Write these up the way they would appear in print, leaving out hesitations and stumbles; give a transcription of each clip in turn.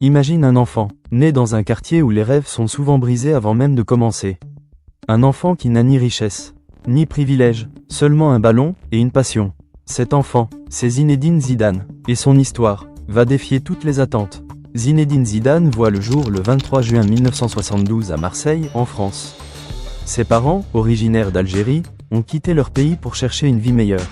Imagine un enfant, né dans un quartier où les rêves sont souvent brisés avant même de commencer. Un enfant qui n'a ni richesse, ni privilège, seulement un ballon et une passion. Cet enfant, c'est Zinedine Zidane, et son histoire va défier toutes les attentes. Zinedine Zidane voit le jour le 23 juin 1972 à Marseille, en France. Ses parents, originaires d'Algérie, ont quitté leur pays pour chercher une vie meilleure.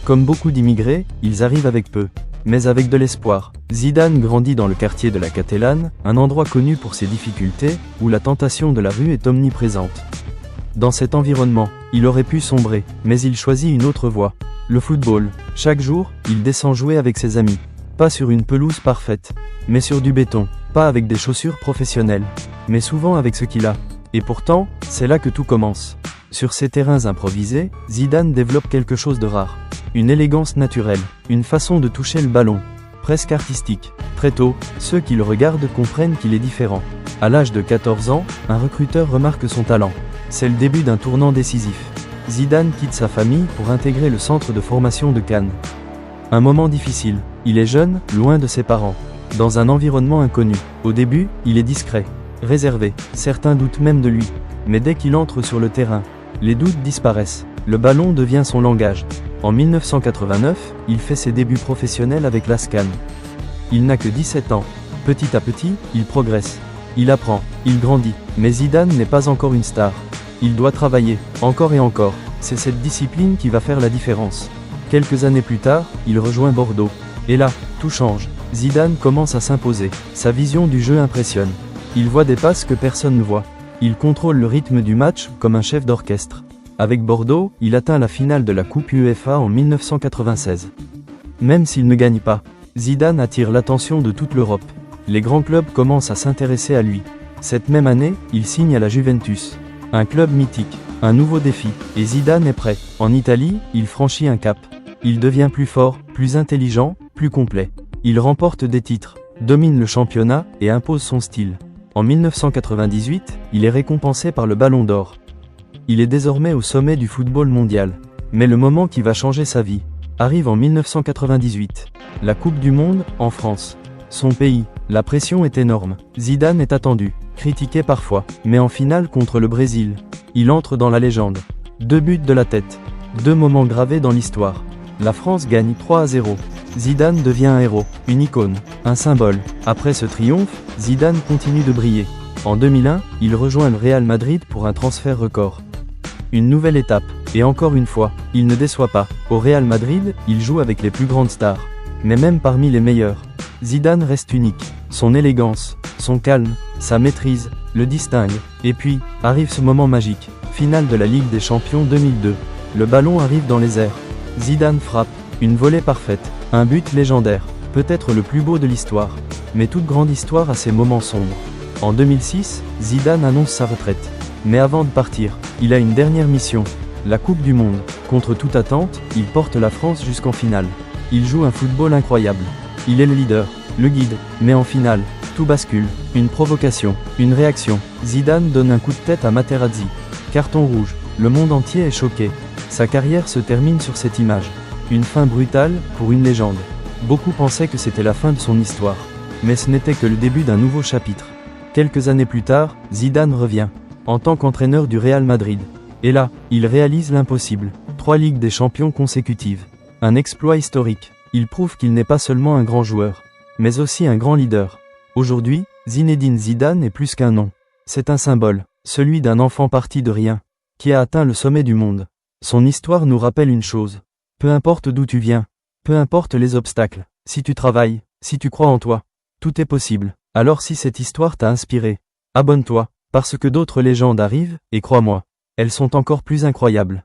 Comme beaucoup d'immigrés, ils arrivent avec peu, mais avec de l'espoir. Zidane grandit dans le quartier de la Catellane, un endroit connu pour ses difficultés, où la tentation de la rue est omniprésente. Dans cet environnement, il aurait pu sombrer, mais il choisit une autre voie. Le football. Chaque jour, il descend jouer avec ses amis. Pas sur une pelouse parfaite, mais sur du béton. Pas avec des chaussures professionnelles, mais souvent avec ce qu'il a. Et pourtant, c'est là que tout commence. Sur ces terrains improvisés, Zidane développe quelque chose de rare. Une élégance naturelle, une façon de toucher le ballon, presque artistique. Très tôt, ceux qui le regardent comprennent qu'il est différent. À l'âge de 14 ans, un recruteur remarque son talent. C'est le début d'un tournant décisif. Zidane quitte sa famille pour intégrer le centre de formation de Cannes. Un moment difficile, il est jeune, loin de ses parents, dans un environnement inconnu. Au début, il est discret, réservé, certains doutent même de lui. Mais dès qu'il entre sur le terrain, les doutes disparaissent. Le ballon devient son langage. En 1989, il fait ses débuts professionnels avec l'AS Cannes. Il n'a que 17 ans. Petit à petit, il progresse. Il apprend, il grandit. Mais Zidane n'est pas encore une star. Il doit travailler, encore et encore. C'est cette discipline qui va faire la différence. Quelques années plus tard, il rejoint Bordeaux. Et là, tout change. Zidane commence à s'imposer. Sa vision du jeu impressionne. Il voit des passes que personne ne voit. Il contrôle le rythme du match comme un chef d'orchestre. Avec Bordeaux, il atteint la finale de la Coupe UEFA en 1996. Même s'il ne gagne pas, Zidane attire l'attention de toute l'Europe. Les grands clubs commencent à s'intéresser à lui. Cette même année, il signe à la Juventus. Un club mythique, un nouveau défi, et Zidane est prêt. En Italie, il franchit un cap. Il devient plus fort, plus intelligent, plus complet. Il remporte des titres, domine le championnat et impose son style. En 1998, il est récompensé par le Ballon d'Or. Il est désormais au sommet du football mondial. Mais le moment qui va changer sa vie arrive en 1998. La Coupe du Monde, en France. Son pays, la pression est énorme. Zidane est attendu, critiqué parfois, mais en finale contre le Brésil, il entre dans la légende. 2 buts de la tête. 2 moments gravés dans l'histoire. La France gagne 3-0. Zidane devient un héros, une icône, un symbole. Après ce triomphe, Zidane continue de briller. En 2001, il rejoint le Real Madrid pour un transfert record. Une nouvelle étape, et encore une fois, il ne déçoit pas. Au Real Madrid, il joue avec les plus grandes stars. Mais même parmi les meilleurs, Zidane reste unique. Son élégance, son calme, sa maîtrise, le distinguent. Et puis, arrive ce moment magique. Finale de la Ligue des Champions 2002. Le ballon arrive dans les airs. Zidane frappe. Une volée parfaite. Un but légendaire. Peut-être le plus beau de l'histoire. Mais toute grande histoire a ses moments sombres. En 2006, Zidane annonce sa retraite. Mais avant de partir, il a une dernière mission. La Coupe du Monde. Contre toute attente, il porte la France jusqu'en finale. Il joue un football incroyable. Il est le leader, le guide, mais en finale, tout bascule. Une provocation, une réaction. Zidane donne un coup de tête à Materazzi. Carton rouge. Le monde entier est choqué. Sa carrière se termine sur cette image. Une fin brutale, pour une légende. Beaucoup pensaient que c'était la fin de son histoire. Mais ce n'était que le début d'un nouveau chapitre. Quelques années plus tard, Zidane revient, en tant qu'entraîneur du Real Madrid. Et là, il réalise l'impossible. 3 Ligues des Champions consécutives. Un exploit historique. Il prouve qu'il n'est pas seulement un grand joueur, mais aussi un grand leader. Aujourd'hui, Zinedine Zidane est plus qu'un nom. C'est un symbole, celui d'un enfant parti de rien, qui a atteint le sommet du monde. Son histoire nous rappelle une chose. Peu importe d'où tu viens, peu importe les obstacles, si tu travailles, si tu crois en toi, tout est possible. Alors si cette histoire t'a inspiré, abonne-toi, parce que d'autres légendes arrivent, et crois-moi, elles sont encore plus incroyables.